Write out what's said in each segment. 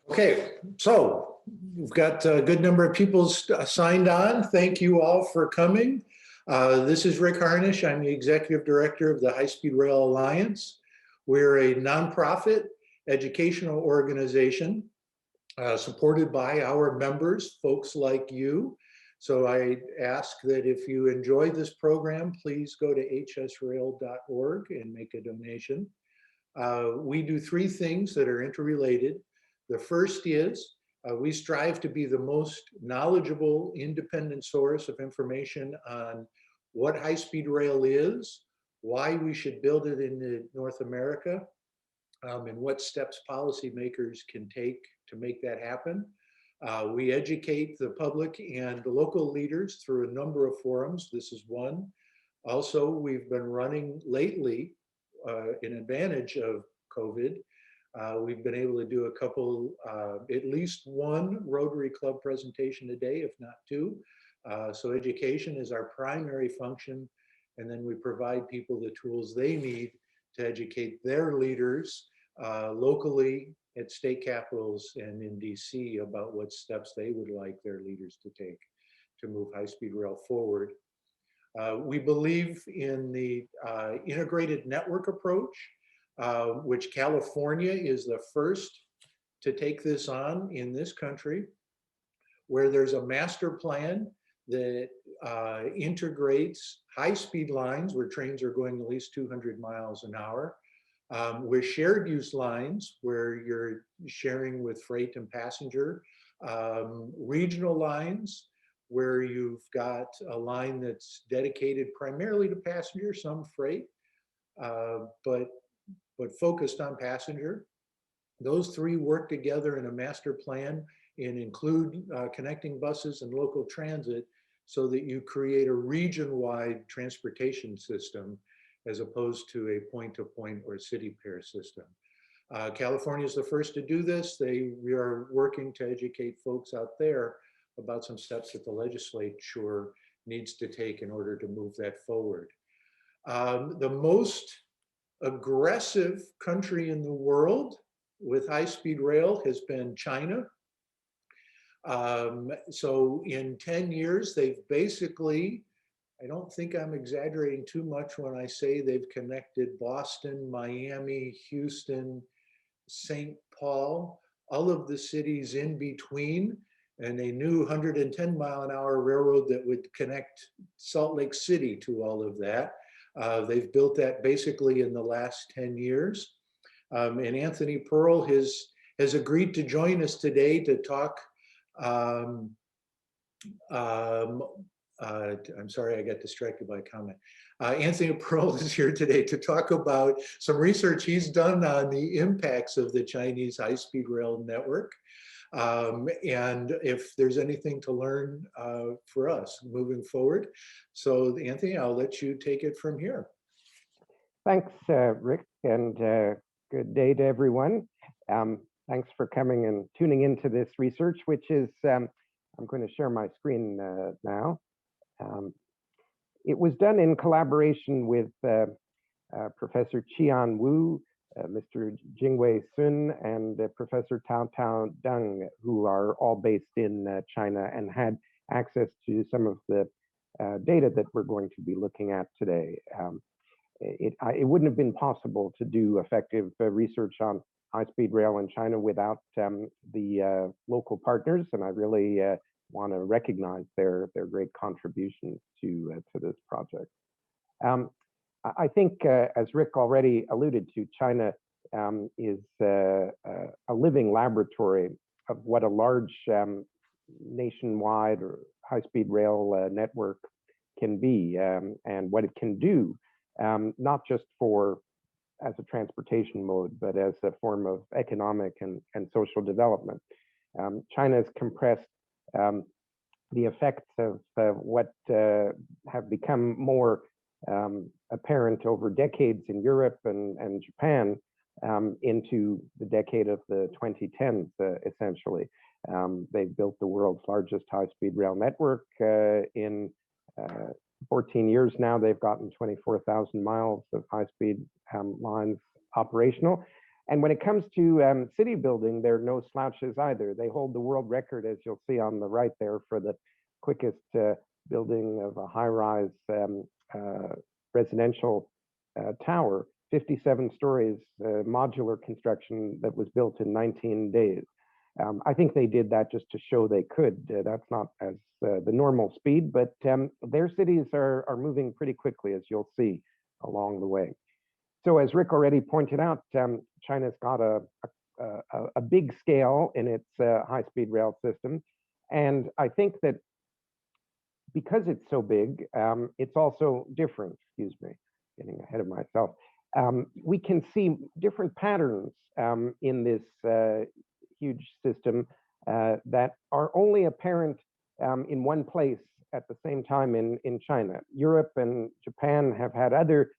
Okay, so we've got a good number of people signed on. Thank you all for coming. This is Rick Harnish. I'm the Executive Director of the High Speed Rail Alliance. We're a nonprofit educational organization supported by our members, folks like you. So I ask that if you enjoy this program, please go to hsrail.org and make a donation. We do three things that are interrelated. The first is we strive to be the most knowledgeable, independent source of information on what high-speed rail is, why we should build it in North America, and what steps policymakers can take to make that happen. We educate the public and the local leaders through a number of forums. This is one. Also, we've been running lately, in advantage of COVID, we've been able to do a couple, at least one Rotary Club presentation a day, if not two. So education is our primary function, and then we provide people the tools they need to educate their leaders locally at state capitals and in DC about what steps they would like their leaders to take to move high-speed rail forward. We believe in the integrated network approach, which California is the first to take this on in this country, where there's a master plan that integrates high-speed lines where trains are going at least 200 miles an hour, with shared use lines where you're sharing with freight and passenger, regional lines where you've got a line that's dedicated primarily to passenger, some freight, but focused on passenger. Those three work together in a master plan and include connecting buses and local transit so that you create a region-wide transportation system as opposed to a point-to-point or city pair system. California is the first to do this. We are working to educate folks out there about some steps that the legislature needs to take in order to move that forward. The most aggressive country in the world with high-speed rail has been China. So in 10 years, they've basically, I don't think I'm exaggerating too much when I say they've connected Boston, Miami, Houston, St. Paul, all of the cities in between, and a new 110-mile-an-hour railroad that would connect Salt Lake City to all of that. They've built that basically in the last 10 years. And Anthony Perl has agreed to join us today to talk. I'm sorry, I got distracted by a comment. Anthony Perl is here today to talk about some research he's done on the impacts of the Chinese high-speed rail network. And if there's anything to learn for us moving forward. So Anthony, I'll let you take it from here. Thanks, Rick, and good day to everyone. Thanks for coming and tuning into this research, which is, I'm going to share my screen now. It was done in collaboration with Professor Qian Wu, Mr. Jingwei Sun, and Professor Tao Tao Deng, who are all based in China and had access to some of the data that we're going to be looking at today. It wouldn't have been possible to do effective research on high-speed rail in China without the local partners, and I really want to recognize their great contributions to this project. I think, as Rick already alluded to, China is a living laboratory of what a large nationwide or high-speed rail network can be, and what it can do, not just as a transportation mode, but as a form of economic and social development. China has compressed the effects of what have become more apparent over decades in Europe and Japan into the decade of the 2010s, essentially. They've built the world's largest high-speed rail network. In 14 years now, they've gotten 24,000 miles of high-speed lines operational. And when it comes to city building, they're no slouches either. They hold the world record, as you'll see on the right there, for the quickest building of a high-rise residential tower, 57 stories, modular construction that was built in 19 days. I think they did that just to show they could. That's not as the normal speed, but their cities are moving pretty quickly, as you'll see along the way. So as Rick already pointed out, China's got a big scale in its high-speed rail system. And I think that because it's so big, it's also different, excuse me, getting ahead of myself. We can see different patterns in this huge system that are only apparent in one place at the same time in China. Europe and Japan have had other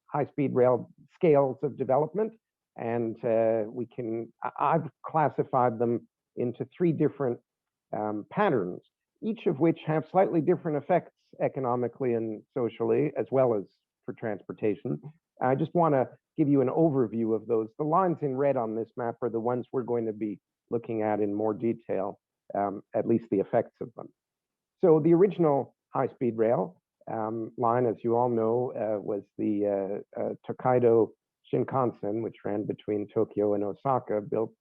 high-speed rail scales of development, and I've classified them into 3 different patterns, each of which have slightly different effects economically and socially, as well as for transportation. I just want to give you an overview of those. The lines in red on this map are the ones we're going to be looking at in more detail, at least the effects of them. So the original high-speed rail line, as you all know, was the Tokaido Shinkansen, which ran between Tokyo and Osaka, built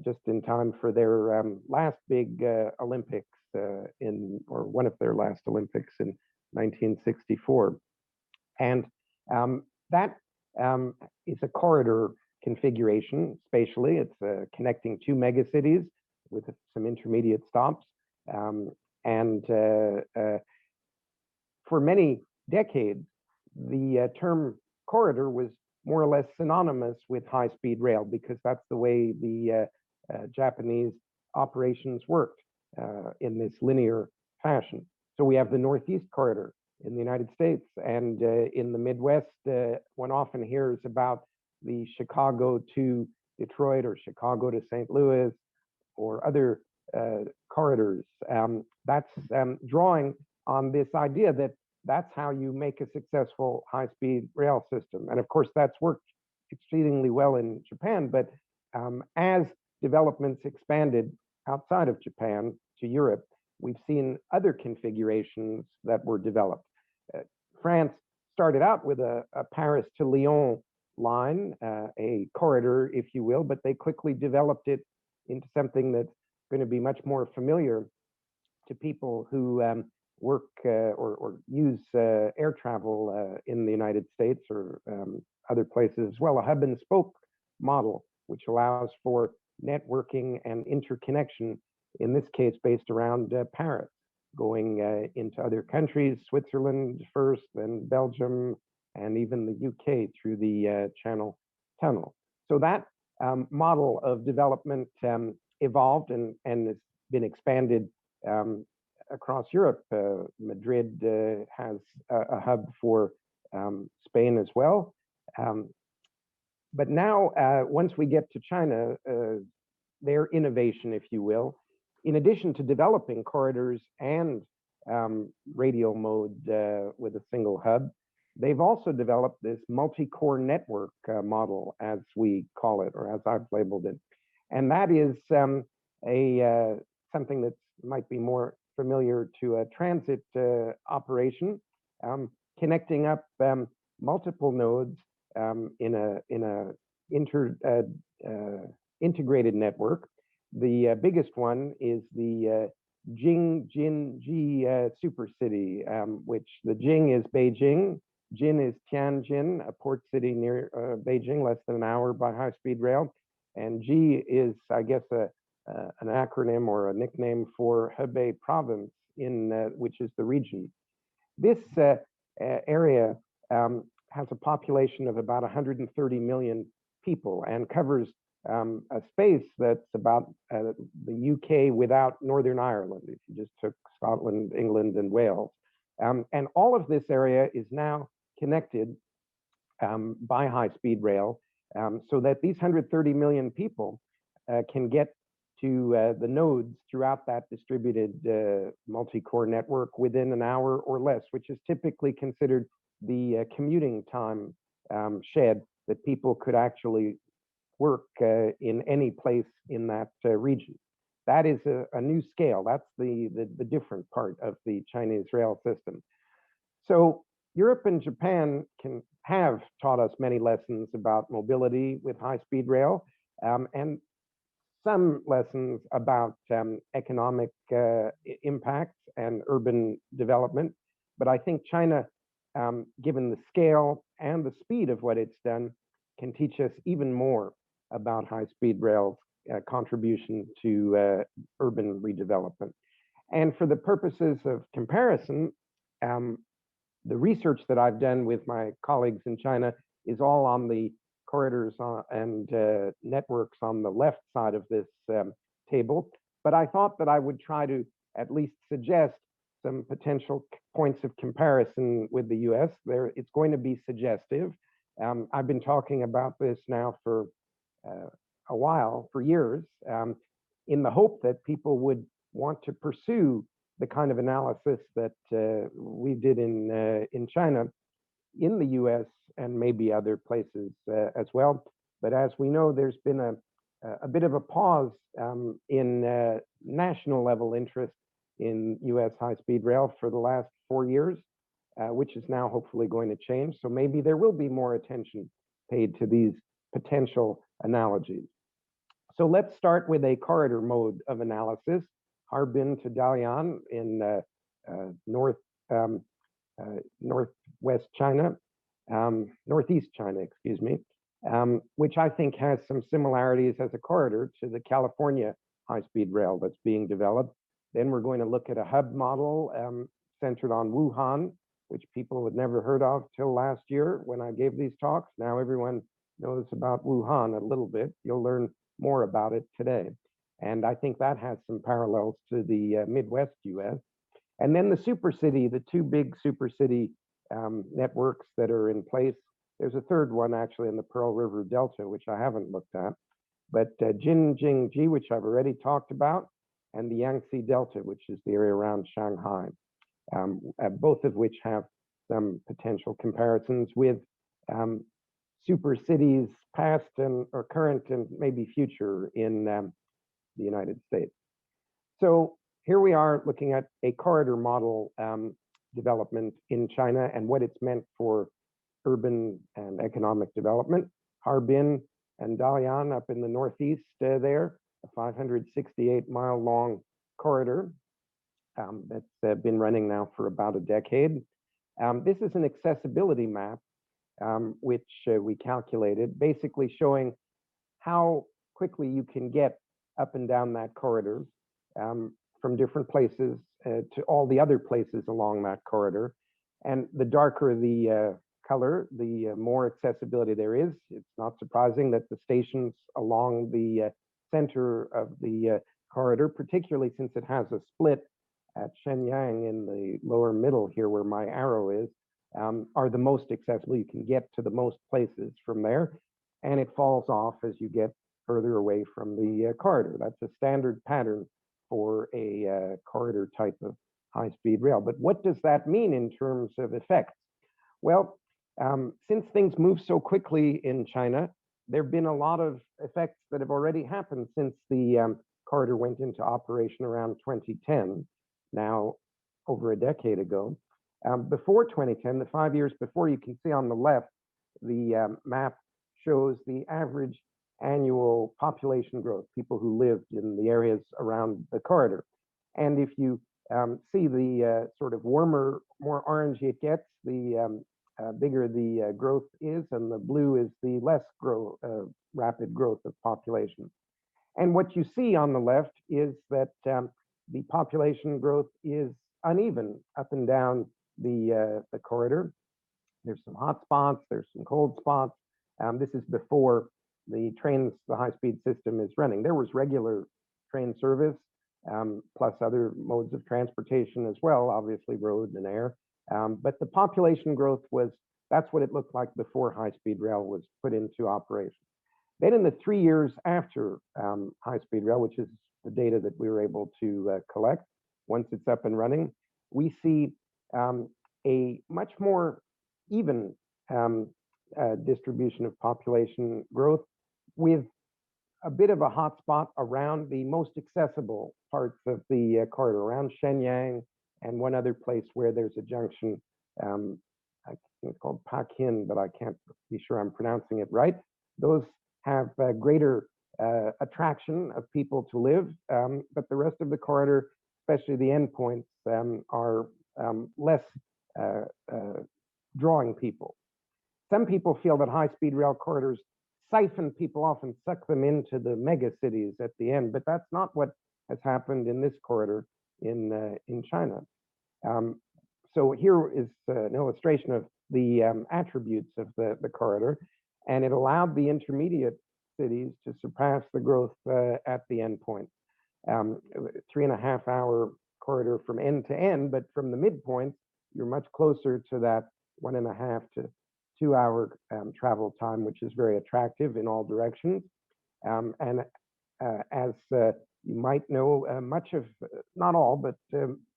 just in time for their last big Olympics or one of their last Olympics in 1964. And that is a corridor configuration spatially. It's connecting 2 megacities with some intermediate stops. And for many decades, the term corridor was more or less synonymous with high-speed rail, because that's the way the Japanese operations worked in this linear fashion. So we have the Northeast Corridor in the United States, and in the Midwest, one often hears about the Chicago to Detroit or Chicago to St. Louis or other corridors. That's drawing on this idea that that's how you make a successful high-speed rail system. And of course, that's worked exceedingly well in Japan, but as developments expanded outside of Japan to Europe, we've seen other configurations that were developed. France started out with a Paris to Lyon line, a corridor, if you will, but they quickly developed it into something that's going to be much more familiar to people who work or use air travel in the United States or other places as well, a hub and spoke model, which allows for networking and interconnection, in this case based around Paris, going into other countries, Switzerland first, then Belgium, and even the UK through the Channel Tunnel. So that model of development evolved and has been expanded across Europe. Madrid has a hub for Spain as well. But now, once we get to China, their innovation, if you will, in addition to developing corridors and radial mode with a single hub, they've also developed this multi-core network model, as we call it, or as I've labeled it. And that is something that might be more familiar to a transit operation, connecting up multiple nodes in a integrated network. The biggest one is the Jing-Jin-Ji super city, which the Jing is Beijing, Jin is Tianjin, a port city near Beijing, less than an hour by high-speed rail, and Ji is, I guess, an acronym or a nickname for Hebei province, which is the region. This area has a population of about 130 million people and covers a space that's about the UK without Northern Ireland, if you just took Scotland, England, and Wales. And all of this area is now connected by high-speed rail, so that these 130 million people can get to the nodes throughout that distributed multi-core network within an hour or less, which is typically considered the commuting time shed that people could actually work in any place in that region. That is a new scale. That's the different part of the Chinese rail system. So Europe and Japan have taught us many lessons about mobility with high-speed rail, and some lessons about economic impacts and urban development. But I think China, given the scale and the speed of what it's done, can teach us even more about high-speed rail's contribution to urban redevelopment. And for the purposes of comparison, the research that I've done with my colleagues in China is all on the corridors and networks on the left side of this table. But I thought that I would try to at least suggest some potential points of comparison with the US. It's going to be suggestive. I've been talking about this now for a while, for years, in the hope that people would want to pursue the kind of analysis that we did in China, in the US, and maybe other places as well. But as we know, there's been a bit of a pause in national level interest in US high-speed rail for the last 4 years, which is now hopefully going to change. So maybe there will be more attention paid to these potential analogies. So let's start with a corridor mode of analysis. Harbin to Dalian in northwest China, northeast China, excuse me, which I think has some similarities as a corridor to the California high-speed rail that's being developed. Then we're going to look at a hub model centered on Wuhan, which people had never heard of till last year when I gave these talks. Now everyone knows about Wuhan a little bit. You'll learn more about it today. And I think that has some parallels to the Midwest US. And then the super city, the two big super city networks that are in place. There's a third one actually in the Pearl River Delta, which I haven't looked at. But Jinjingji, which I've already talked about, and the Yangtze Delta, which is the area around Shanghai, both of which have some potential comparisons with super cities past and or current and maybe future in the United States. So here we are looking at a corridor model development in China and what it's meant for urban and economic development. Harbin and Dalian up in the northeast there, a 568-mile long corridor that's been running now for about a decade. This is an accessibility map which we calculated, basically showing how quickly you can get up and down that corridor from different places to all the other places along that corridor. And the darker the color, the more accessibility there is. It's not surprising that the stations along the center of the corridor, particularly since it has a split at Shenyang in the lower middle here where my arrow is, are the most accessible. You can get to the most places from there, and it falls off as you get further away from the corridor. That's a standard pattern for a corridor type of high-speed rail. But what does that mean in terms of effects? Well, since things move so quickly in China, there have been a lot of effects that have already happened since the corridor went into operation around 2010, now over a decade ago. Before 2010, the 5 years before, you can see on the left, the map shows the average annual population growth, people who lived in the areas around the corridor. And if you see the sort of warmer, more orangey it gets, the bigger the growth is, and the blue is the less rapid growth of population. And what you see on the left is that the population growth is uneven up and down the corridor. There's some hot spots, there's some cold spots. This is before the high-speed system is running. There was regular train service, plus other modes of transportation as well, obviously road and air. But the population growth that's what it looked like before high-speed rail was put into operation. Then in the 3 years after high-speed rail, which is the data that we were able to collect, once it's up and running, we see a much more even distribution of population growth, with a bit of a hotspot around the most accessible parts of the corridor, around Shenyang and one other place where there's a junction. I think it's called Pakin, but I can't be sure I'm pronouncing it right. Those have greater attraction of people to live, but the rest of the corridor, especially the endpoints, are less drawing people. Some people feel that high-speed rail corridors siphon people off and suck them into the mega cities at the end, but that's not what has happened in this corridor in China. So here is an illustration of the attributes of the corridor, and it allowed the intermediate cities to surpass the growth at the endpoint. 3.5 hour corridor from end to end, but from the midpoint, you're much closer to that 1.5 to 2 hour travel time, which is very attractive in all directions. And as you might know, much of, not all, but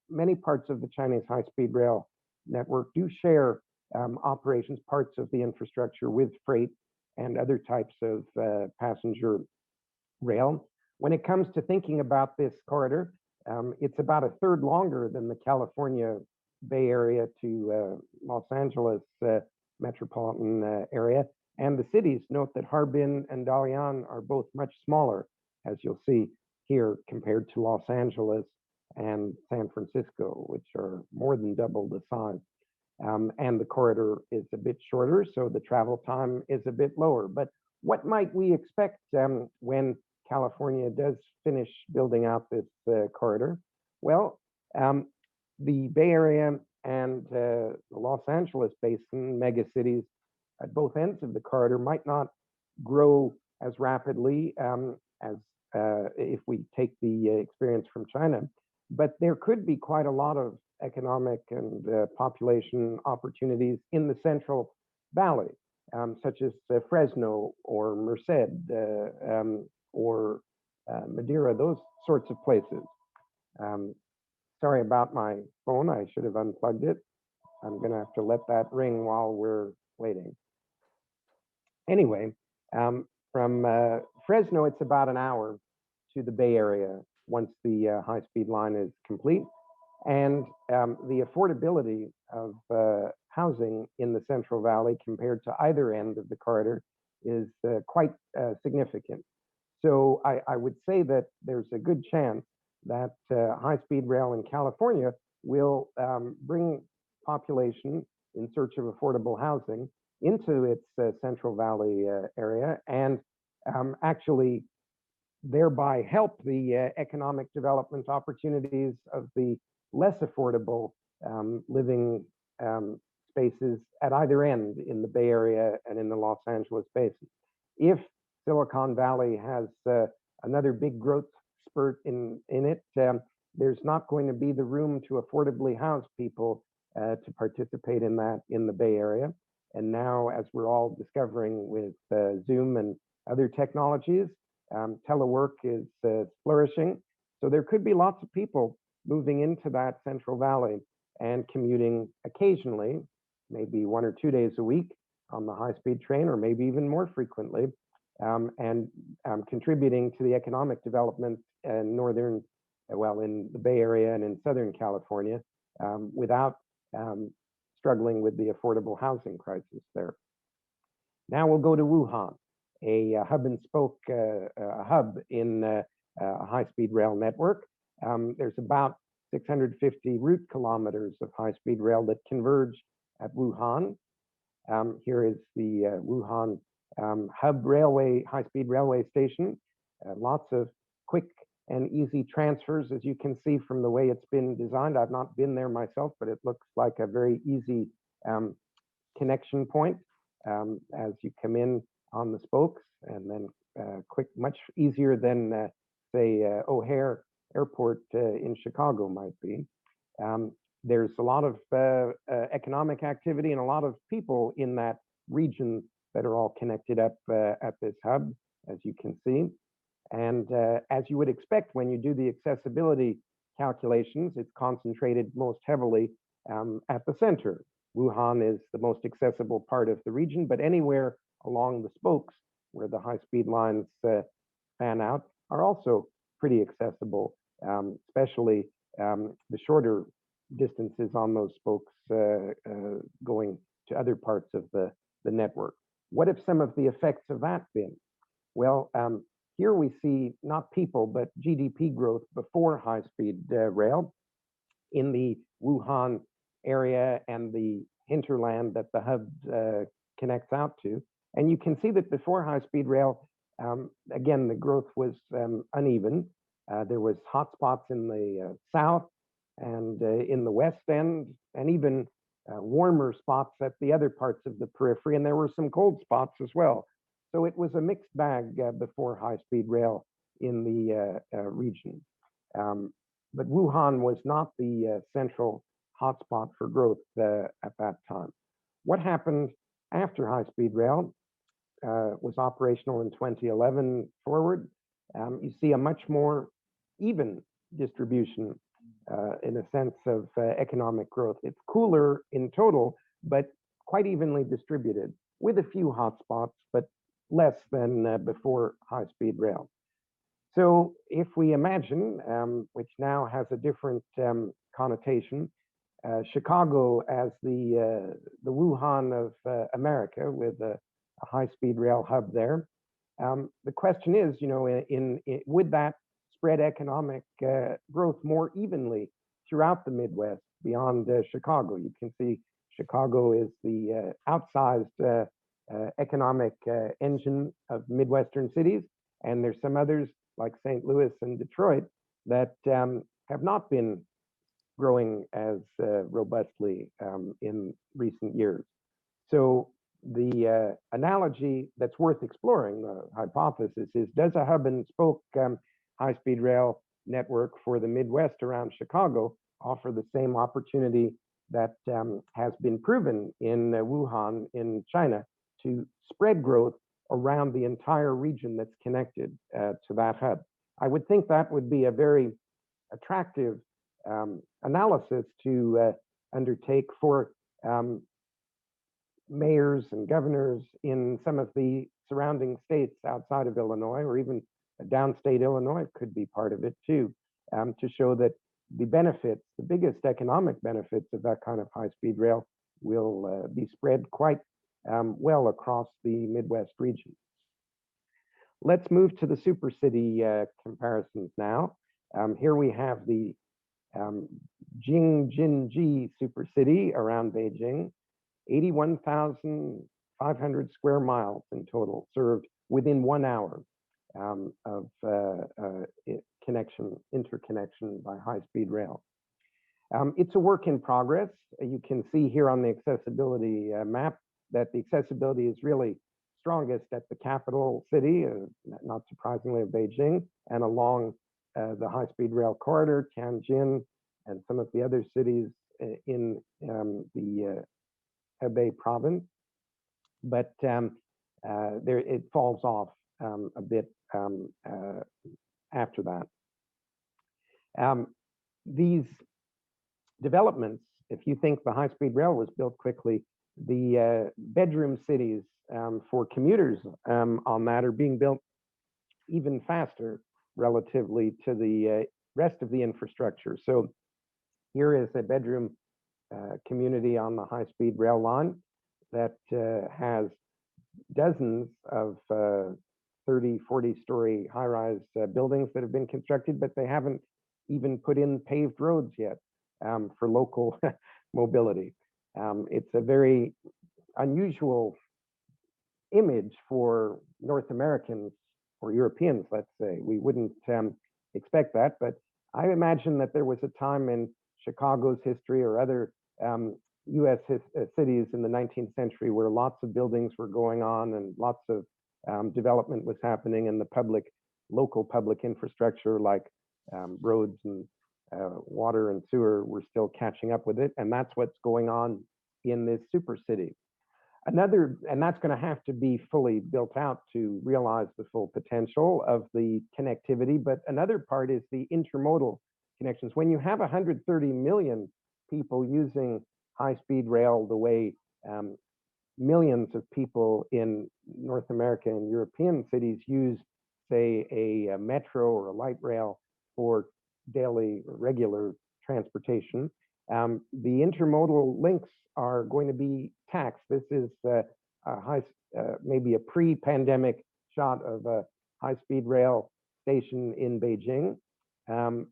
many parts of the Chinese high-speed rail network do share operations, parts of the infrastructure with freight and other types of passenger rail. When it comes to thinking about this corridor, it's about a third longer than the California Bay Area to Los Angeles metropolitan area. And the cities, note that Harbin and Dalian are both much smaller, as you'll see here, compared to Los Angeles and San Francisco, which are more than double the size. And the corridor is a bit shorter, so the travel time is a bit lower. But what might we expect when California does finish building out this corridor? Well, the Bay Area and the Los Angeles basin, megacities at both ends of the corridor might not grow as rapidly as if we take the experience from China, but there could be quite a lot of economic and population opportunities in the Central Valley, such as Fresno or Merced or Madeira, those sorts of places. Sorry about my phone, I should have unplugged it. I'm gonna have to let that ring while we're waiting. Anyway, from Fresno, it's about an hour to the Bay Area once the high-speed line is complete. And the affordability of housing in the Central Valley compared to either end of the corridor is quite significant. So I would say that there's a good chance that high-speed rail in California will bring population in search of affordable housing into its Central Valley area and actually thereby help the economic development opportunities of the less affordable living spaces at either end in the Bay Area and in the Los Angeles basin. If Silicon Valley has another big growth spurt in it, there's not going to be the room to affordably house people to participate in that in the Bay Area. And now, as we're all discovering with Zoom and other technologies, telework is flourishing. So there could be lots of people moving into that Central Valley and commuting occasionally, maybe 1 or 2 days a week on the high-speed train, or maybe even more frequently, and contributing to the economic development in northern, well, in the Bay Area and in Southern California, without struggling with the affordable housing crisis there. Now we'll go to Wuhan, a hub and spoke hub in a high-speed rail network. There's about 650 route kilometers of high-speed rail that converge at Wuhan. Here is the Wuhan hub railway, high-speed railway station. Lots of quick and easy transfers, as you can see from the way it's been designed. I've not been there myself, but it looks like a very easy connection point as you come in on the spokes, and then quick, much easier than say O'Hare Airport in Chicago might be. There's a lot of economic activity and a lot of people in that region that are all connected up at this hub, as you can see. And as you would expect when you do the accessibility calculations, it's concentrated most heavily at the center. Wuhan is the most accessible part of the region, but anywhere along the spokes where the high-speed lines fan out, are also pretty accessible, especially the shorter distances on those spokes going to other parts of the network. What have some of the effects of that been? Well, here we see not people, but GDP growth before high-speed rail in the Wuhan area and the hinterland that the hub connects out to. And you can see that before high-speed rail, again, the growth was uneven. There was hotspots in the south and in the west end, and even warmer spots at the other parts of the periphery, and there were some cold spots as well. So it was a mixed bag before high-speed rail in the region. But Wuhan was not the central hotspot for growth at that time. What happened after high-speed rail was operational in 2011 forward? You see a much more even distribution in a sense of economic growth. It's cooler in total, but quite evenly distributed, with a few hotspots, but less than before high-speed rail. So if we imagine, which now has a different connotation, Chicago as the Wuhan of America, with a high-speed rail hub there, the question is, you know, would that spread economic growth more evenly throughout the Midwest beyond Chicago? You can see Chicago is the outsized economic engine of Midwestern cities, and there's some others like St. Louis and Detroit that have not been growing as robustly in recent years. So the analogy that's worth exploring, the hypothesis is, does a hub and spoke high-speed rail network for the Midwest around Chicago offer the same opportunity that has been proven in Wuhan in China to spread growth around the entire region that's connected to that hub? I would think that would be a very attractive analysis to undertake for mayors and governors in some of the surrounding states outside of Illinois, or even downstate Illinois could be part of it too, to show that the benefits, the biggest economic benefits of that kind of high-speed rail will be spread quite well across the Midwest region. Let's move to the supercity comparisons now. Here we have the Jingjinji supercity around Beijing, 81,500 square miles in total, served within 1 hour of interconnection by high-speed rail. It's a work in progress. You can see here on the accessibility map that the accessibility is really strongest at the capital city, not surprisingly of Beijing, and along the high-speed rail corridor, Tianjin, and some of the other cities in the Hebei province. But it falls off a bit after that. These developments, if you think the high-speed rail was built quickly, the bedroom cities for commuters on that are being built even faster relatively to the rest of the infrastructure. So here is a bedroom community on the high-speed rail line that has dozens of 30, 40-story high-rise buildings that have been constructed, but they haven't even put in paved roads yet for local mobility. It's a very unusual image for North Americans or Europeans, let's say. We wouldn't expect that, but I imagine that there was a time in Chicago's history or other US cities in the 19th century where lots of buildings were going on and lots of development was happening, and the local public infrastructure like roads and water and sewer were still catching up with it. And that's what's going on in this super city. And that's going to have to be fully built out to realize the full potential of the connectivity. But another part is the intermodal connections. When you have 130 million people using high-speed rail the way millions of people in North America and European cities use, say, a metro or a light rail for daily regular transportation. The intermodal links are going to be taxed. This is maybe a pre-pandemic shot of a high-speed rail station in Beijing.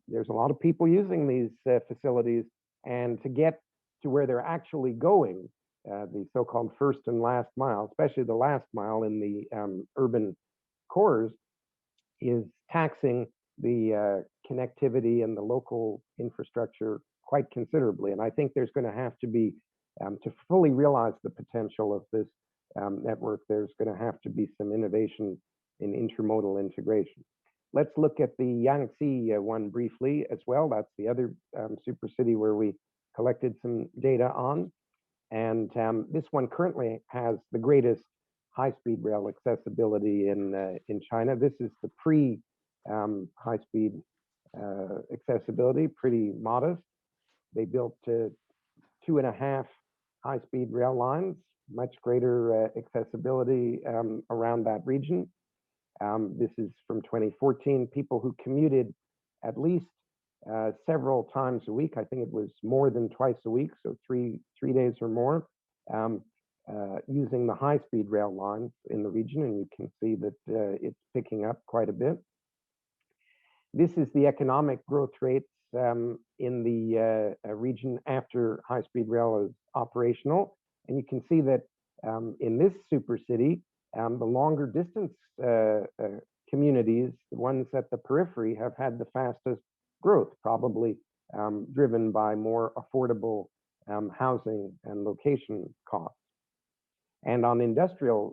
There's a lot of people using these facilities, and to get to where they're actually going, the so-called first and last mile, especially the last mile in the urban cores, is taxing the connectivity and the local infrastructure quite considerably. And I think there's going to have to be, to fully realize the potential of this network, there's going to have to be some innovation in intermodal integration. Let's look at the Yangtze one briefly as well. That's the other super city where we collected some data on. And this one currently has the greatest high-speed rail accessibility in China. This is the pre-high-speed accessibility, pretty modest. They built 2.5 high-speed rail lines, much greater accessibility around that region. This is from 2014. People who commuted at least several times a week. I think it was more than twice a week, so three days or more, using the high-speed rail lines in the region, and you can see that it's picking up quite a bit. This is the economic growth rates in the region after high-speed rail is operational, and you can see that in this super city, the longer distance communities, the ones at the periphery, have had the fastest growth, probably driven by more affordable housing and location costs. And on industrial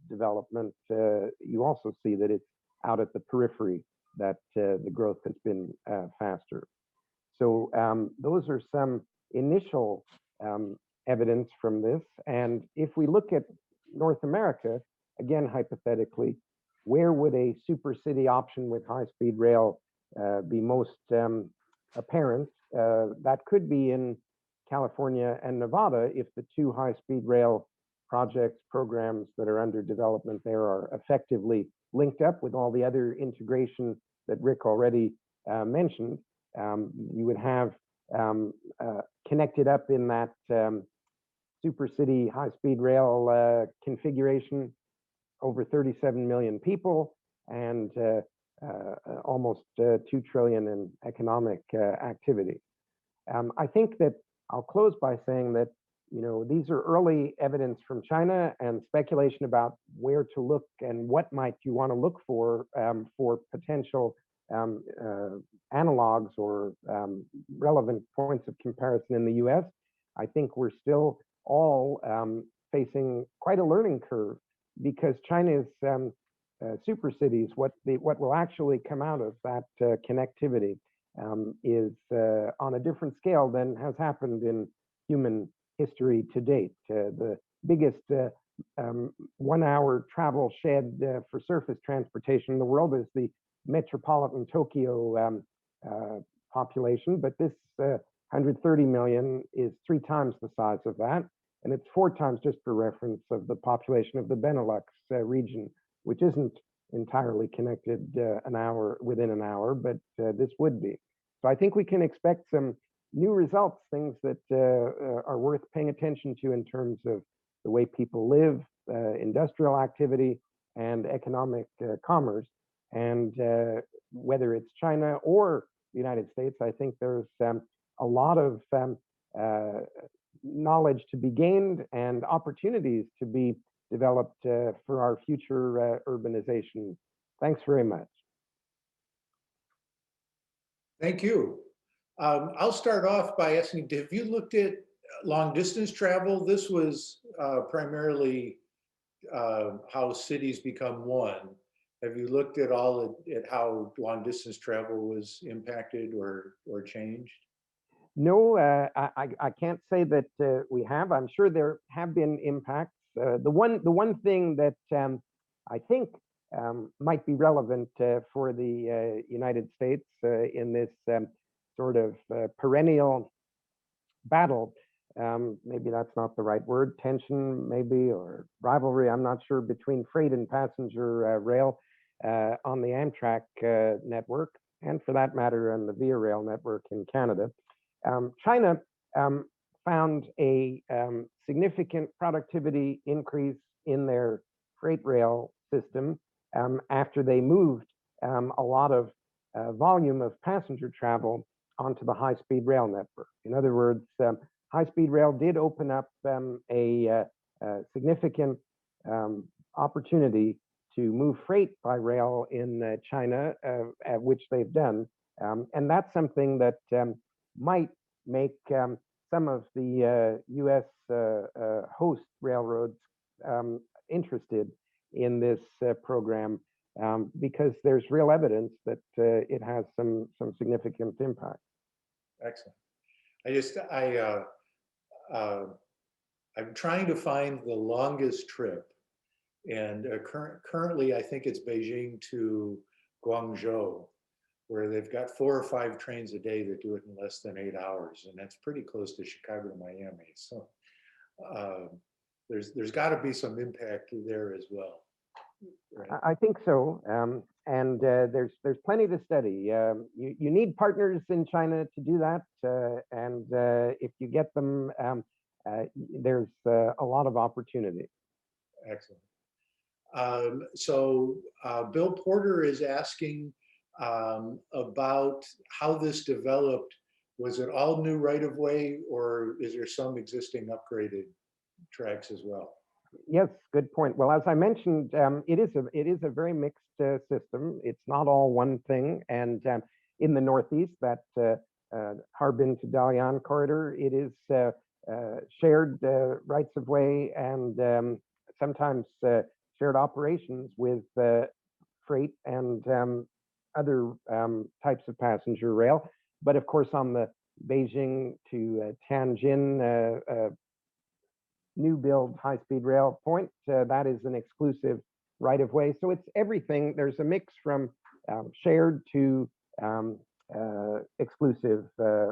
development, you also see that it's out at the periphery that the growth has been faster. So those are some initial evidence from this. And if we look at North America, again, hypothetically, where would a super city option with high-speed rail be most apparent? That could be in California and Nevada if the two high-speed rail programs that are under development there are effectively linked up with all the other integration that Rick already mentioned. You would have connected up in that super city high-speed rail configuration over 37 million people and almost 2 trillion in economic activity. I think that I'll close by saying that, you know, these are early evidence from China and speculation about where to look and what might you want to look for potential analogs or relevant points of comparison in the US. I think we're still all facing quite a learning curve, because China's super cities, what will actually come out of that connectivity is on a different scale than has happened in human history to date. The biggest 1 hour travel shed for surface transportation in the world is the metropolitan Tokyo population, but this 130 million is 3 times the size of that, and it's 4 times, just for reference, of the population of the Benelux region, which isn't entirely connected within an hour, but this would be. So I think we can expect some new results, things that are worth paying attention to in terms of the way people live, industrial activity, and economic commerce. And whether it's China or the United States, I think there's a lot of knowledge to be gained and opportunities to be developed for our future urbanization. Thanks very much. Thank you. I'll start off by asking, have you looked at long distance travel? This was primarily how cities become one. Have you looked at all at how long distance travel was impacted or changed? No, I can't say that we have. I'm sure there have been impacts. The one thing that I think might be relevant for the United States in this sort of perennial battle maybe that's not the right word, tension maybe, or rivalry, I'm not sure, between freight and passenger rail on the Amtrak network, and for that matter, on the Via Rail network in Canada. China found a significant productivity increase in their freight rail system after they moved a lot of volume of passenger travel onto the high-speed rail network. In other words, high-speed rail did open up a significant opportunity to move freight by rail in China, which they've done. And that's something that might make some of the US host railroads interested in this program, because there's real evidence that it has some significant impact. Excellent. I'm trying to find the longest trip, and currently I think it's Beijing to Guangzhou, where they've got 4 or 5 trains a day that do it in less than 8 hours, and that's pretty close to Chicago to Miami. So there's got to be some impact there as well. Right? I think so, and there's plenty to study. You need partners in China to do that, and if you get them, there's a lot of opportunity. Excellent. So Bill Porter is asking about how this developed. Was it all new right-of-way, or is there some existing upgraded tracks as well? Yes, good point. Well, as I mentioned, it is a very mixed system. It's not all one thing. And in the Northeast, that Harbin to Dalian corridor, it is shared rights of way and sometimes shared operations with freight and other types of passenger rail. But of course, on the Beijing to Tianjin new build high-speed rail point, that is an exclusive right-of-way. So it's everything. There's a mix from shared to exclusive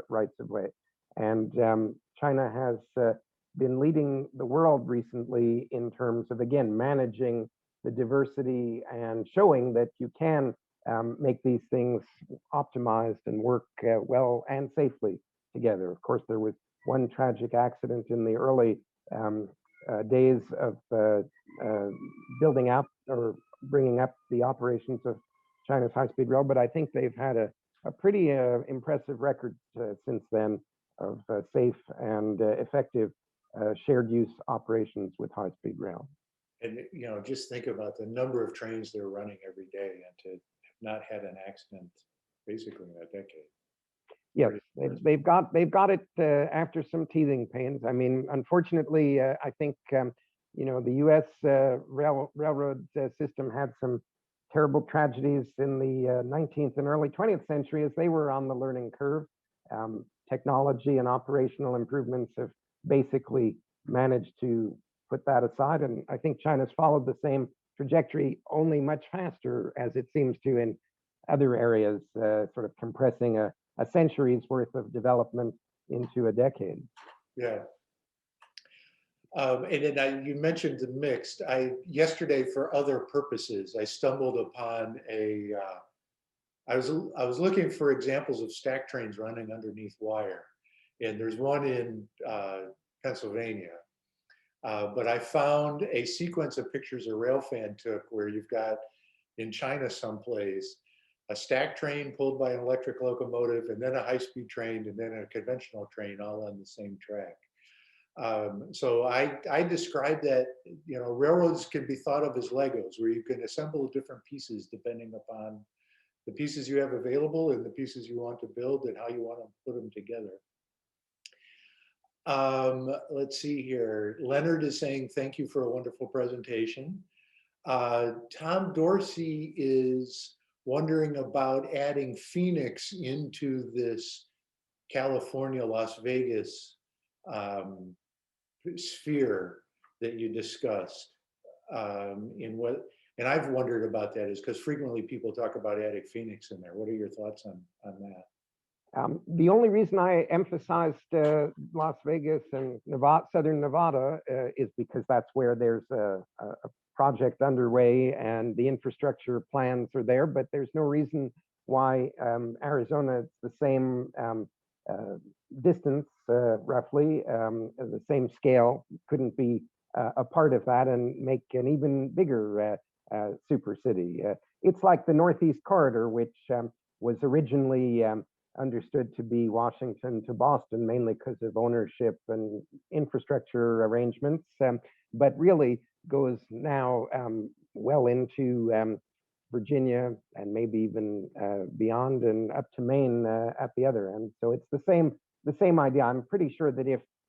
rights-of-way. And China has been leading the world recently in terms of, again, managing the diversity and showing that you can make these things optimized and work well and safely together. Of course, there was one tragic accident in the early days of building up or bringing up the operations of China's high-speed rail, but I think they've had a pretty impressive record since then of safe and effective shared use operations with high-speed rail. And just think about the number of trains they're running every day, and to have not had an accident basically in a decade. Yes, they've got it after some teething pains. I mean, unfortunately, I think the U.S. railroad system had some terrible tragedies in the 19th and early 20th century as they were on the learning curve. Technology and operational improvements have basically managed to put that aside, and I think China's followed the same trajectory, only much faster, as it seems to in other areas, sort of compressing a century's worth of development into a decade. Yeah. And then you mentioned the mixed. Yesterday, for other purposes, I stumbled upon I was looking for examples of stack trains running underneath wire, and there's one in Pennsylvania. But I found a sequence of pictures a railfan took where you've got in China someplace a stack train pulled by an electric locomotive, and then a high-speed train, and then a conventional train, all on the same track. So I describe that, railroads can be thought of as Legos, where you can assemble different pieces depending upon the pieces you have available and the pieces you want to build and how you want to put them together. Let's see here. Leonard is saying, thank you for a wonderful presentation. Tom Dorsey is wondering about adding Phoenix into this California, Las Vegas sphere that you discussed. And I've wondered about that, is because frequently people talk about adding Phoenix in there. What are your thoughts on that? The only reason I emphasized Las Vegas and Nevada, Southern Nevada, is because that's where there's a project underway and the infrastructure plans are there, but there's no reason why Arizona, it's the same distance, roughly, the same scale, couldn't be a part of that and make an even bigger super city. It's like the Northeast Corridor, which was originally understood to be Washington to Boston, mainly because of ownership and infrastructure arrangements, but really goes now well into Virginia and maybe even beyond and up to Maine at the other end. So it's the same idea. I'm pretty sure that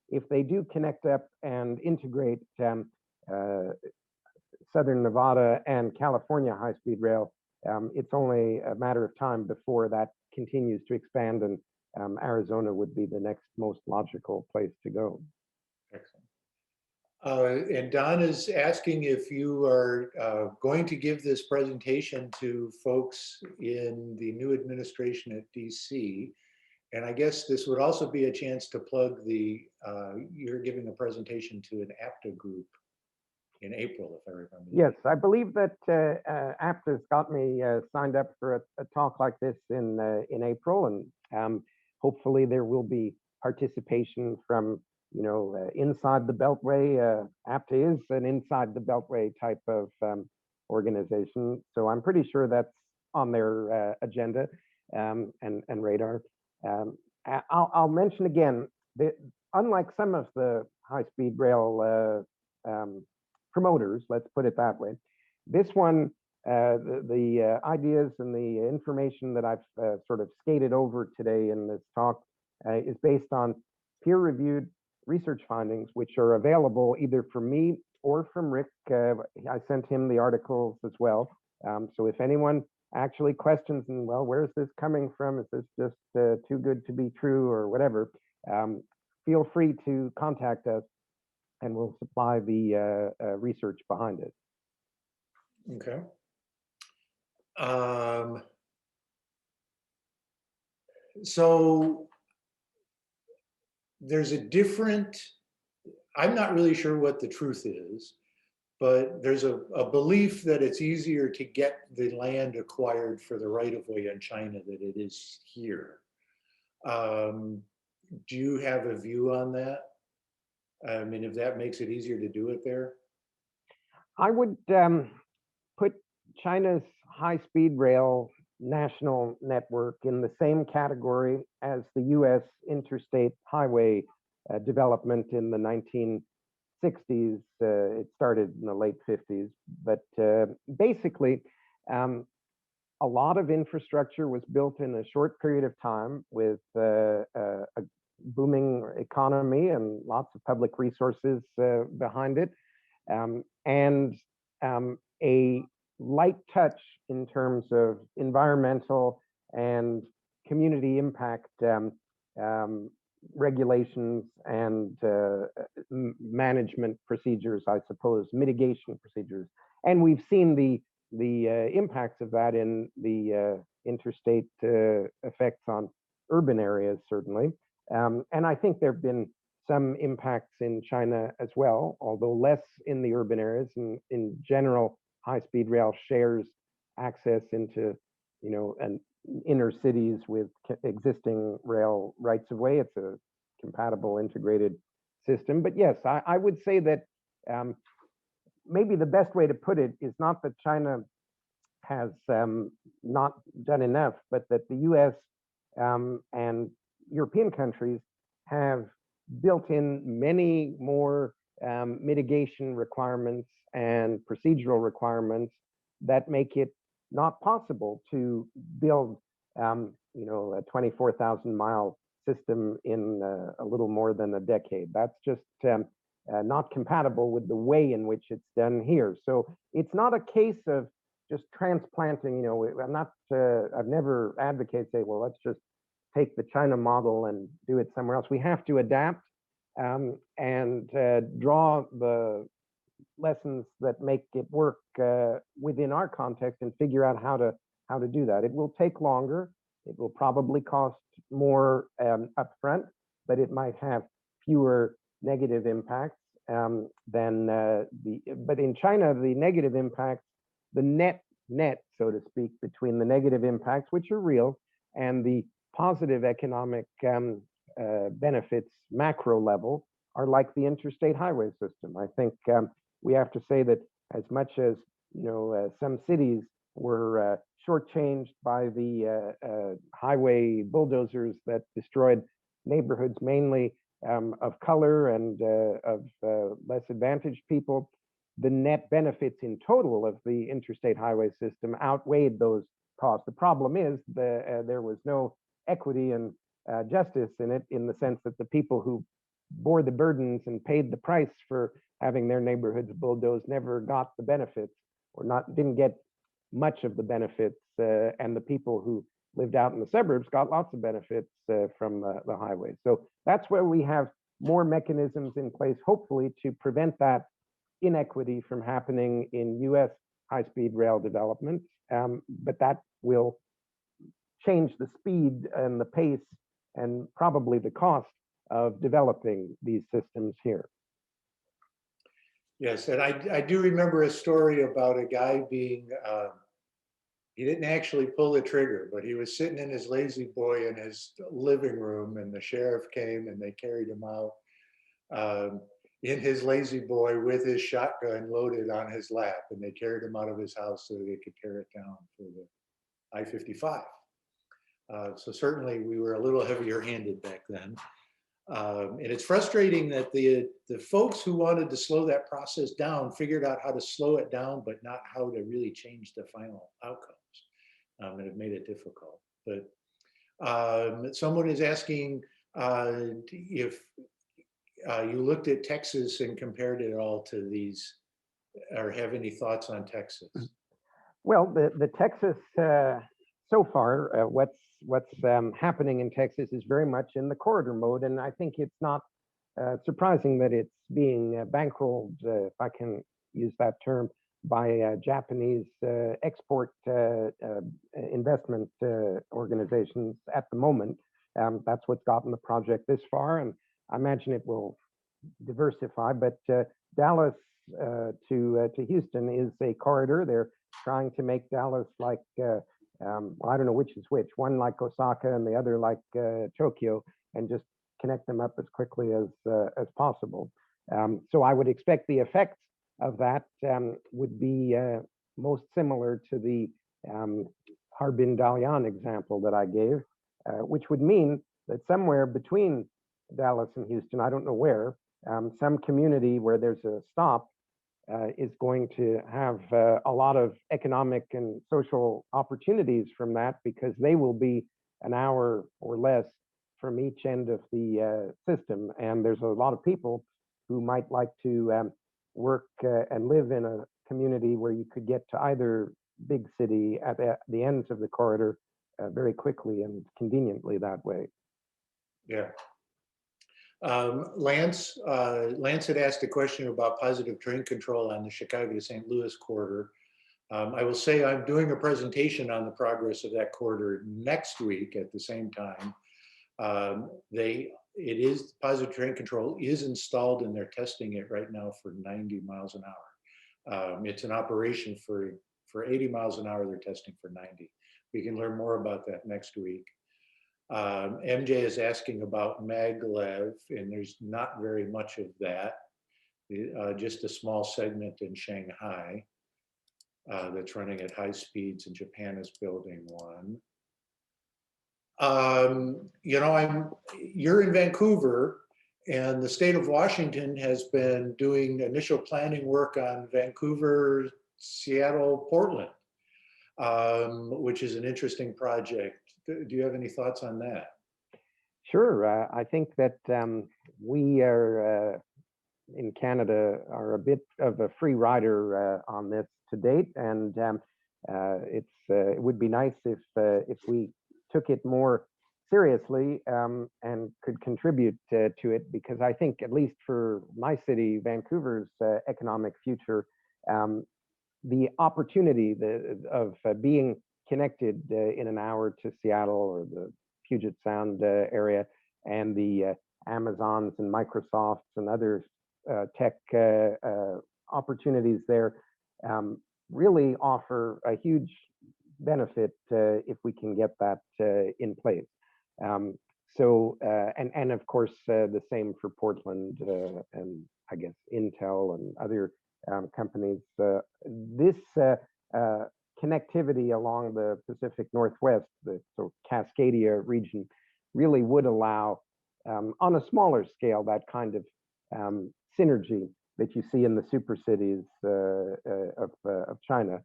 if they do connect up and integrate Southern Nevada and California high-speed rail, it's only a matter of time before that continues to expand, and Arizona would be the next most logical place to go. Excellent. And Don is asking if you are going to give this presentation to folks in the new administration at DC. And I guess this would also be a chance to plug you're giving a presentation to an APTA group in April, if I remember. Yes, I believe that APTA's got me signed up for a talk like this in April, and hopefully there will be participation from inside the Beltway. APTA is an inside the Beltway type of organization, so I'm pretty sure that's on their agenda and radar. I'll mention again that unlike some of the high-speed rail promoters, let's put it that way, this one, the ideas and the information that I've sort of skated over today in this talk is based on peer-reviewed research findings, which are available either from me or from Rick. I sent him the articles as well. So if anyone actually questions, and well, where's this coming from? Is this just too good to be true or whatever? Feel free to contact us and we'll supply the research behind it. Okay. So there's a different, I'm not really sure what the truth is, but there's a belief that it's easier to get the land acquired for the right-of-way in China than it is here. Do you have a view on that? I mean, if that makes it easier to do it there? I would put China's high-speed rail national network in the same category as the US interstate highway development in the 1960s. It started in the late 50s, but basically a lot of infrastructure was built in a short period of time with a booming economy and lots of public resources behind it, and a light touch in terms of environmental and community impact regulations and management procedures, I suppose, mitigation procedures. And we've seen the impacts of that in the interstate effects on urban areas, certainly. And I think there have been some impacts in China as well, although less in the urban areas. And in general, high-speed rail shares access into, an inner cities with existing rail rights of way. It's a compatible integrated system. But yes, I would say that maybe the best way to put it is not that China has not done enough, but that the US and European countries have built in many more mitigation requirements and procedural requirements that make it not possible to build a 24,000 mile system in a little more than a decade. That's just not compatible with the way in which it's done here. So it's not a case of just transplanting, I've never advocated say, well, let's just take the China model and do it somewhere else. We have to adapt and draw the lessons that make it work within our context and figure out how to do that. It will take longer. It will probably cost more upfront, but it might have fewer negative impacts but in China, the negative impacts, the net, so to speak, between the negative impacts, which are real, and the positive economic benefits macro level are like the interstate highway system. I think we have to say that as much as some cities were shortchanged by the highway bulldozers that destroyed neighborhoods mainly of color and of less advantaged people, the net benefits in total of the interstate highway system outweighed those costs. The problem is there was no equity and justice in it, in the sense that the people who bore the burdens and paid the price for having their neighborhoods bulldozed never got the benefits, or didn't get much of the benefits, and the people who lived out in the suburbs got lots of benefits from the highway. So that's where we have more mechanisms in place, hopefully, to prevent that inequity from happening in US high-speed rail development. But that will change the speed and the pace and probably the cost of developing these systems here. Yes, and I do remember a story about a guy being, he didn't actually pull the trigger, but he was sitting in his lazy boy in his living room, and the sheriff came and they carried him out in his lazy boy with his shotgun loaded on his lap, and they carried him out of his house so they could tear it down for the I-55. So certainly we were a little heavier handed back then. And it's frustrating that the folks who wanted to slow that process down figured out how to slow it down, but not how to really change the final outcomes. And it made it difficult. But someone is asking if you looked at Texas and compared it all to these, or have any thoughts on Texas? Well, the Texas, so far, what's happening in Texas is very much in the corridor mode, and I think it's not surprising that it's being bankrolled, if I can use that term, by Japanese export investment organizations at the moment. That's what's gotten the project this far, and I imagine it will diversify. But Dallas to Houston is a corridor. They're trying to make Dallas like I don't know which is which, one like Osaka and the other like Tokyo, and just connect them up as quickly as possible. So I would expect the effects of that would be most similar to the Harbin Dalian example that I gave, which would mean that somewhere between Dallas and Houston, I don't know where, some community where there's a stop is going to have a lot of economic and social opportunities from that, because they will be an hour or less from each end of the system. And there's a lot of people who might like to work and live in a community where you could get to either big city at the ends of the corridor very quickly and conveniently that way. Yeah. Lance had asked a question about positive train control on the Chicago to St. Louis corridor. I will say I'm doing a presentation on the progress of that corridor next week at the same time. Positive train control is installed, and they're testing it right now for 90 miles an hour. It's an operation for 80 miles an hour. They're testing for 90. We can learn more about that next week. MJ is asking about maglev, and there's not very much of that. Just a small segment in Shanghai that's running at high speeds, and Japan is building one. You're in Vancouver, and the state of Washington has been doing initial planning work on Vancouver, Seattle, Portland, which is an interesting project. Do you have any thoughts on that? Sure. I think that we are in Canada are a bit of a free rider on this to date, and it would be nice if we took it more seriously and could contribute to it, because I think, at least for my city, Vancouver's economic future, the opportunity of being connected in an hour to Seattle or the Puget Sound area, and the Amazons and Microsofts and other tech opportunities there really offer a huge benefit if we can get that in place. And of course, the same for Portland and I guess Intel and other companies. This connectivity along the Pacific Northwest, the so Cascadia region, really would allow, on a smaller scale, that kind of synergy that you see in the super cities of China.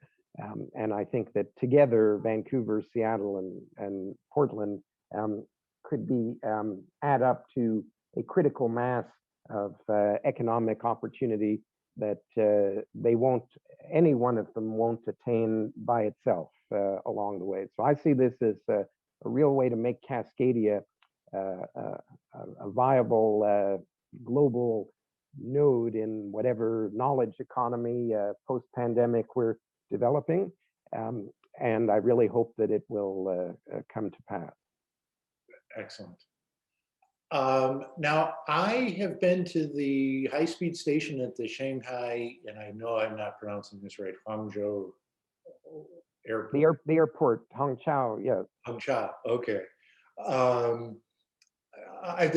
And I think that together, Vancouver, Seattle, and Portland could be add up to a critical mass of economic opportunity that any one of them won't attain by itself along the way. So I see this as a real way to make Cascadia a viable global node in whatever knowledge economy post-pandemic we're developing. And I really hope that it will come to pass. Excellent. Now, I have been to the high-speed station at the Shanghai, and I know I'm not pronouncing this right, Hangzhou Airport. The airport, Hangzhou, yes. Hangzhou, okay.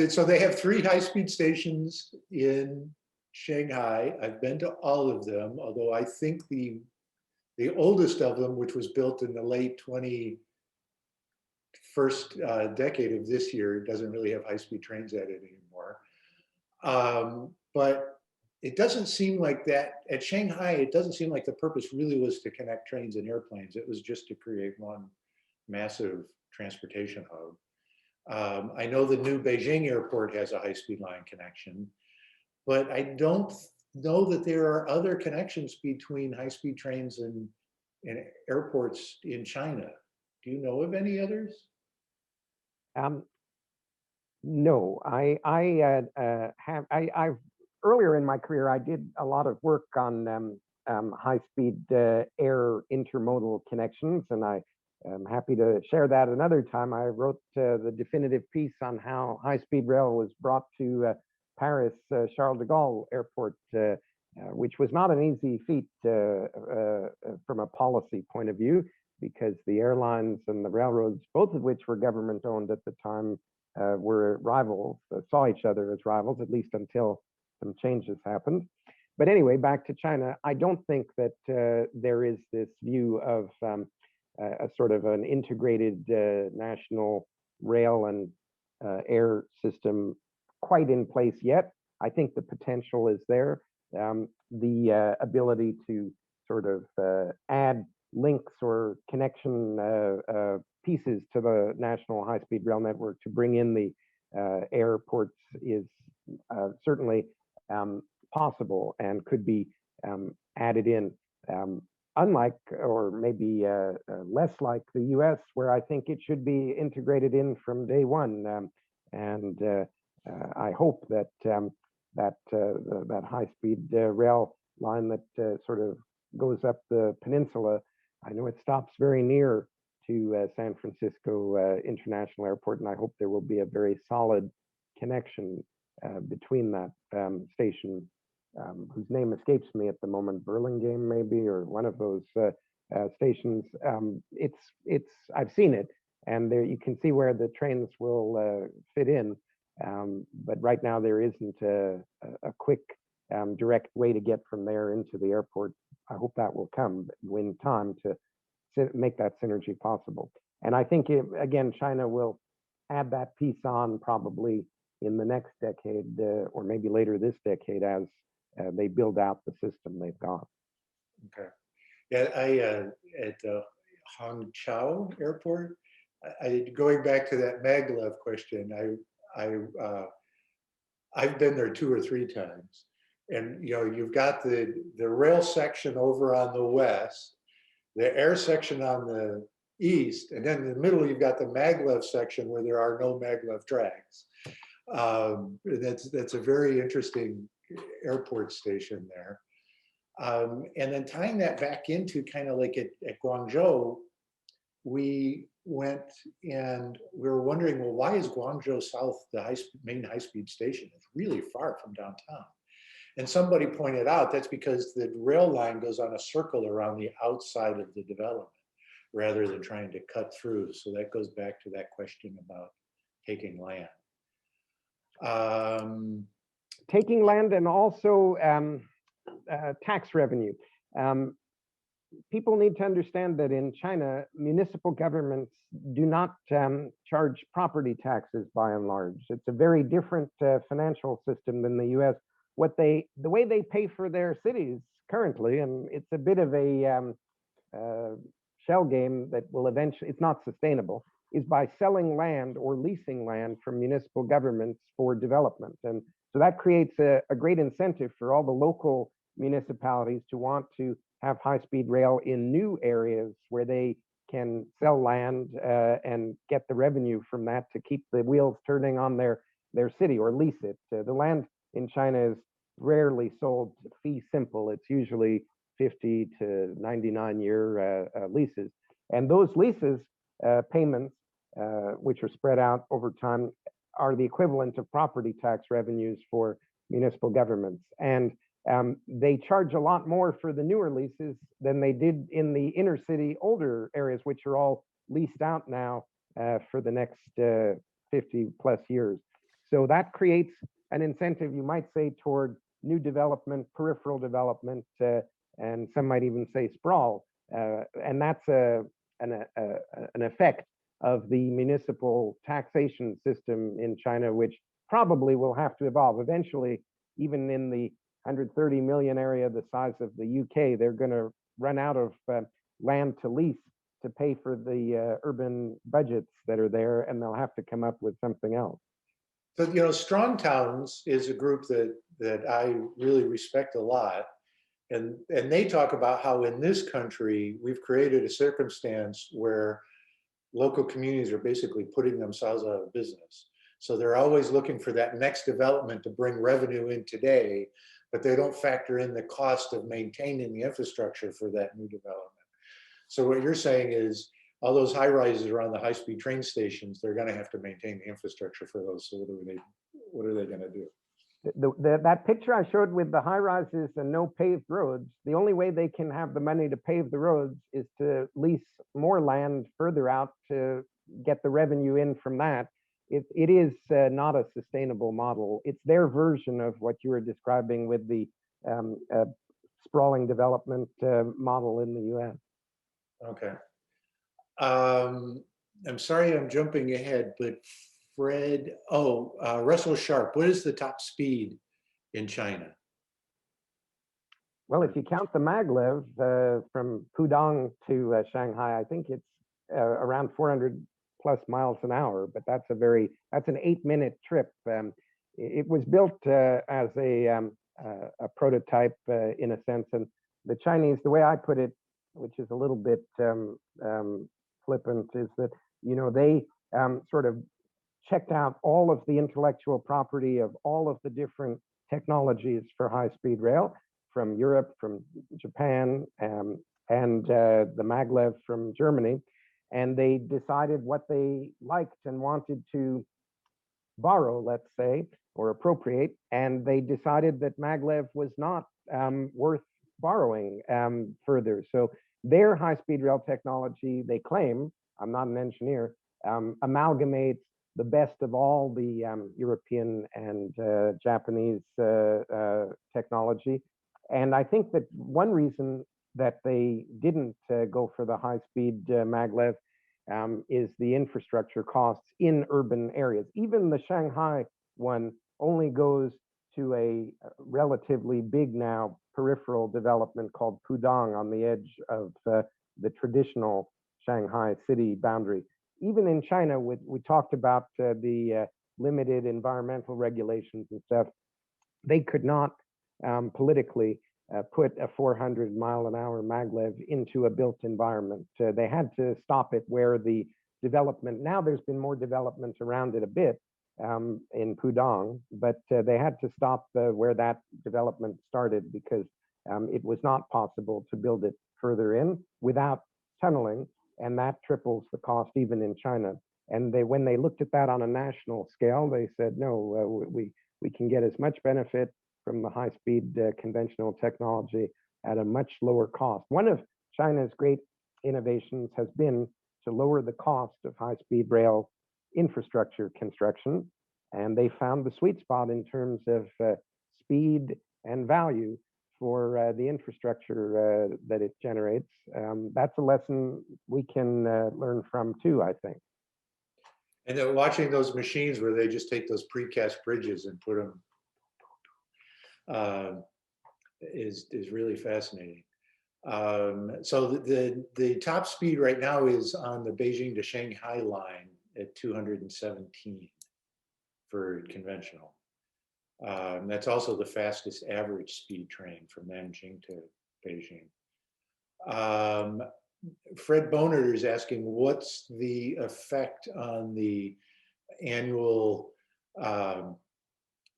So they have 3 high-speed stations in Shanghai. I've been to all of them, although I think the oldest of them, which was built in the late 21st decade of this year, doesn't really have high-speed trains at it anymore. But it doesn't seem like that, at Shanghai, it doesn't seem like the purpose really was to connect trains and airplanes. It was just to create one massive transportation hub. I know the new Beijing airport has a high-speed line connection, but I don't know that there are other connections between high-speed trains and airports in China. Do you know of any others? No, earlier in my career, I did a lot of work on high-speed air intermodal connections, and I'm happy to share that another time. I wrote the definitive piece on how high-speed rail was brought to Paris Charles de Gaulle Airport, which was not an easy feat from a policy point of view, because the airlines and the railroads, both of which were government owned at the time, were rivals, saw each other as rivals, at least until some changes happened. But anyway, back to China, I don't think that there is this view of a sort of an integrated national rail and air system quite in place yet. I think the potential is there. The ability to sort of add links or connection pieces to the national high-speed rail network to bring in the airports is certainly possible and could be added in. Unlike, or maybe less like the US, where I think it should be integrated in from day one. I hope that that high-speed rail line that sort of goes up the peninsula, I know it stops very near to San Francisco International Airport, and I hope there will be a very solid connection between that station, whose name escapes me at the moment, Burlingame maybe, or one of those stations. I've seen it, and there you can see where the trains will fit in. But right now there isn't a quick, direct way to get from there into the airport. I hope that will come in time to make that synergy possible. And I think, again, China will add that piece on probably in the next decade, or maybe later this decade, as they build out the system they've got. Okay. Yeah, at Hangzhou Airport, going back to that maglev question, I've been there 2 or 3 times, and you've got the rail section over on the west, the air section on the east, and then in the middle you've got the maglev section where there are no maglev tracks. That's a very interesting airport station there. And then tying that back into kind of like at Guangzhou, we went and we were wondering, well, why is Guangzhou South the main high-speed station? It's really far from downtown. And somebody pointed out that's because the rail line goes on a circle around the outside of the development rather than trying to cut through. So that goes back to that question about taking land. Taking land and also tax revenue. People need to understand that in China, municipal governments do not charge property taxes by and large. It's a very different financial system than the US. The way they pay for their cities currently, and it's a bit of a shell game that will eventually, it's not sustainable, is by selling land or leasing land from municipal governments for development. And so that creates a great incentive for all the local municipalities to want to have high-speed rail in new areas where they can sell land and get the revenue from that to keep the wheels turning on their city or lease it. The land in China is rarely sold fee simple. It's usually 50 to 99-year leases. And those leases payments, which are spread out over time, are the equivalent of property tax revenues for municipal governments. And they charge a lot more for the newer leases than they did in the inner city older areas, which are all leased out now for the next 50 plus years. So that creates an incentive, you might say, toward new development, peripheral development, and some might even say sprawl. And that's an effect of the municipal taxation system in China, which probably will have to evolve. Eventually, even in the 130 million area the size of the UK, they're going to run out of land to lease to pay for the urban budgets that are there, and they'll have to come up with something else. So, you know, Strong Towns is a group that I really respect a lot. And they talk about how in this country, we've created a circumstance where local communities are basically putting themselves out of business. So they're always looking for that next development to bring revenue in today, but they don't factor in the cost of maintaining the infrastructure for that new development. So what you're saying is all those high rises around the high-speed train stations, they're going to have to maintain the infrastructure for those. So what are they going to do? That picture I showed with the high rises and no paved roads, the only way they can have the money to pave the roads is to lease more land further out to get the revenue in from that. It is not a sustainable model. It's their version of what you were describing with the sprawling development model in the US. Okay. I'm sorry I'm jumping ahead, but Fred, Russell Sharp, what is the top speed in China? Well, if you count the maglev from Pudong to Shanghai, I think it's around 400 plus miles an hour, but that's an 8-minute trip. It was built as a prototype in a sense, and the Chinese, the way I put it, which is a little bit flippant, is that, you know, they sort of checked out all of the intellectual property of all of the different technologies for high-speed rail from Europe, from Japan, and the maglev from Germany. And they decided what they liked and wanted to borrow, let's say, or appropriate. And they decided that maglev was not worth borrowing further. So their high-speed rail technology, they claim, I'm not an engineer, amalgamates the best of all the European and Japanese technology. And I think that one reason that they didn't go for the high-speed maglev is the infrastructure costs in urban areas. Even the Shanghai one only goes to a relatively big now peripheral development called Pudong on the edge of the traditional Shanghai city boundary. Even in China, we talked about the limited environmental regulations and stuff. They could not politically put a 400-mile-an-hour maglev into a built environment. They had to stop it where the development, now there's been more development around it a bit in Pudong, but they had to stop where that development started because it was not possible to build it further in without tunneling and that triples the cost even in China. And when they looked at that on a national scale, they said, no, we can get as much benefit from the high-speed conventional technology at a much lower cost. One of China's great innovations has been to lower the cost of high-speed rail infrastructure construction, and they found the sweet spot in terms of speed and value for the infrastructure that it generates. That's a lesson we can learn from too, I think. And then watching those machines where they just take those precast bridges and put them is really fascinating. So the top speed right now is on the Beijing to Shanghai line at 217 for conventional. That's also the fastest average speed train from Nanjing to Beijing. Fred Boner is asking, what's the effect on the annual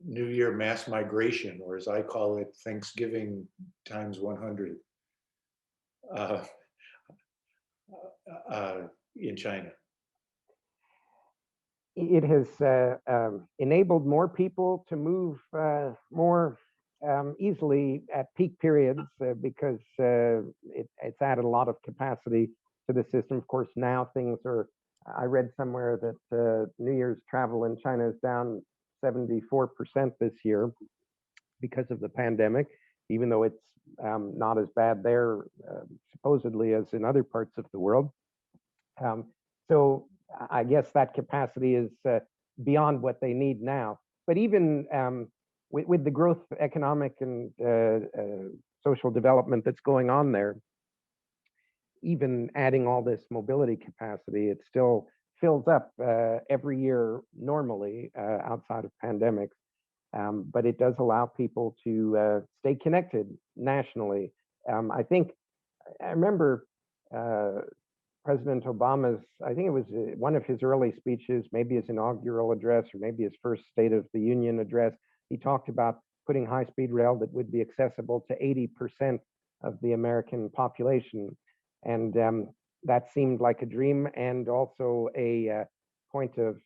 New Year mass migration, or as I call it, Thanksgiving times 100 in China? It has enabled more people to move more easily at peak periods because it's added a lot of capacity to the system. Of course, now things are, I read somewhere that New Year's travel in China is down 74% this year because of the pandemic, even though it's not as bad there supposedly as in other parts of the world. So I guess that capacity is beyond what they need now. But even with the growth, economic and social development that's going on there, even adding all this mobility capacity, it still fills up every year normally outside of pandemics. But it does allow people to stay connected nationally. I remember President Obama's, I think it was one of his early speeches, maybe his inaugural address or maybe his first State of the Union address. He talked about putting high-speed rail that would be accessible to 80% of the American population. And that seemed like a dream and also a point of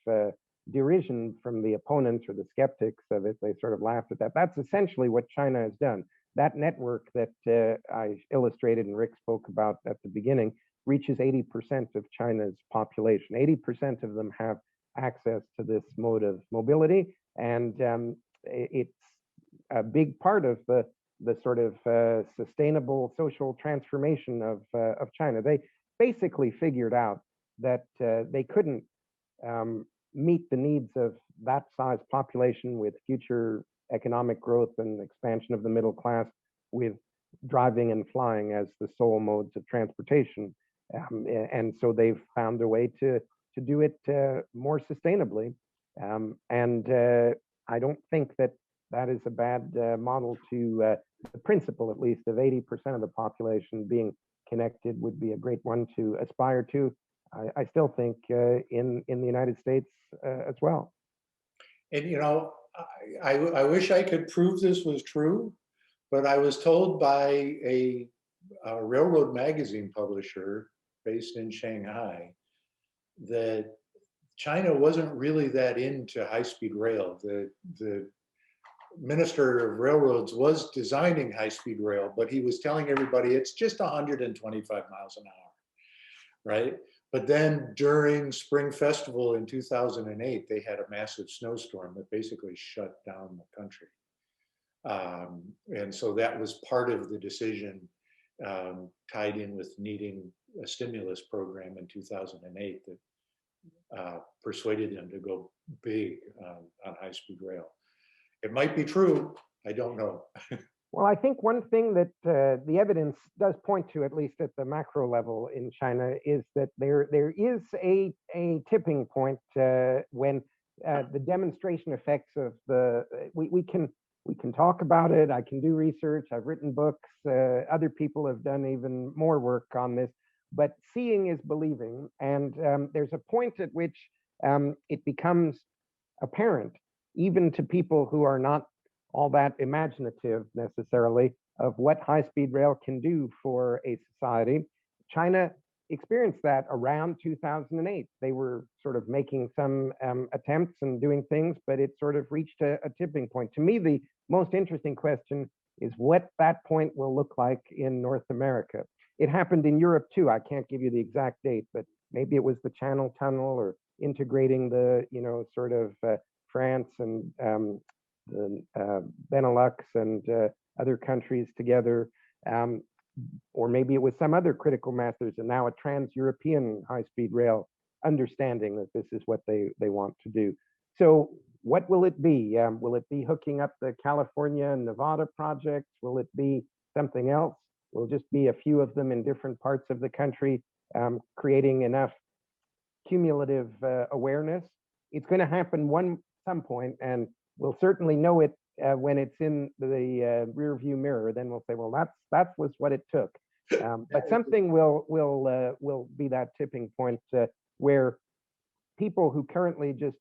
derision from the opponents or the skeptics of it. They sort of laughed at that. That's essentially what China has done. That network that I illustrated and Rick spoke about at the beginning reaches 80% of China's population. 80% of them have access to this mode of mobility, and it's a big part of the sort of sustainable social transformation of China. They basically figured out that they couldn't meet the needs of that size population with future economic growth and expansion of the middle class with driving and flying as the sole modes of transportation. And so they've found a way to do it more sustainably. And I don't think that is a bad model to the principle, at least, of 80% of the population being connected would be a great one to aspire to. I still think in the United States as well. And, you know, I wish I could prove this was true, but I was told by a railroad magazine publisher based in Shanghai that China wasn't really that into high-speed rail. The Minister of Railroads was designing high-speed rail, but he was telling everybody it's just 125 miles an hour, right? But then during Spring Festival in 2008, they had a massive snowstorm that basically shut down the country. And so that was part of the decision tied in with needing a stimulus program in 2008 that persuaded them to go big on high-speed rail. It might be true, I don't know. Well, I think one thing that the evidence does point to, at least at the macro level in China, is that there is a tipping point when the demonstration effects of we can talk about it. I can do research. I've written books. Other people have done even more work on this. But seeing is believing, and there's a point at which it becomes apparent, even to people who are not all that imaginative necessarily, of what high-speed rail can do for a society. China experienced that around 2008. They were sort of making some attempts and doing things, but it sort of reached a tipping point. To me, the most interesting question is what that point will look like in North America. It happened in Europe too. I can't give you the exact date, but maybe it was the Channel Tunnel or integrating the, sort of France and the Benelux and other countries together. Or maybe it was some other critical matters and now a trans-European high-speed rail understanding that this is what they want to do. So what will it be? Will it be hooking up the California and Nevada projects? Will it be something else? Will just be a few of them in different parts of the country, creating enough cumulative awareness? It's going to happen some point, and we'll certainly know it when it's in the rear view mirror. Then we'll say, well, that was what it took. But something will be that tipping point where people who currently just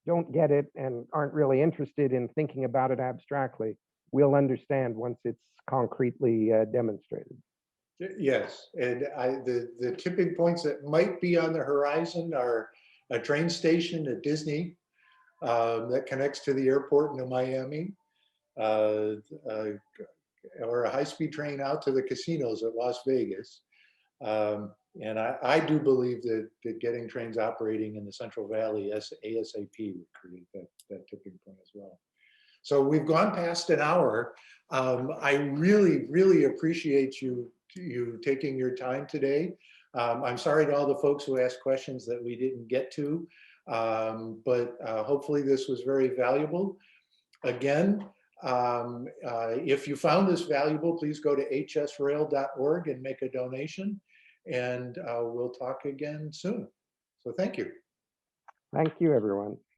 don't get it and aren't really interested in thinking about it abstractly will understand once it's concretely demonstrated. Yes, and the tipping points that might be on the horizon are a train station at Disney that connects to the airport in Miami, or a high-speed train out to the casinos at Las Vegas. And I do believe that getting trains operating in the Central Valley ASAP would create that tipping point as well. So we've gone past an hour. I really, really appreciate you taking your time today. I'm sorry to all the folks who asked questions that we didn't get to, but hopefully this was very valuable. Again, if you found this valuable, please go to hsrail.org and make a donation, and we'll talk again soon. So thank you. Thank you, everyone.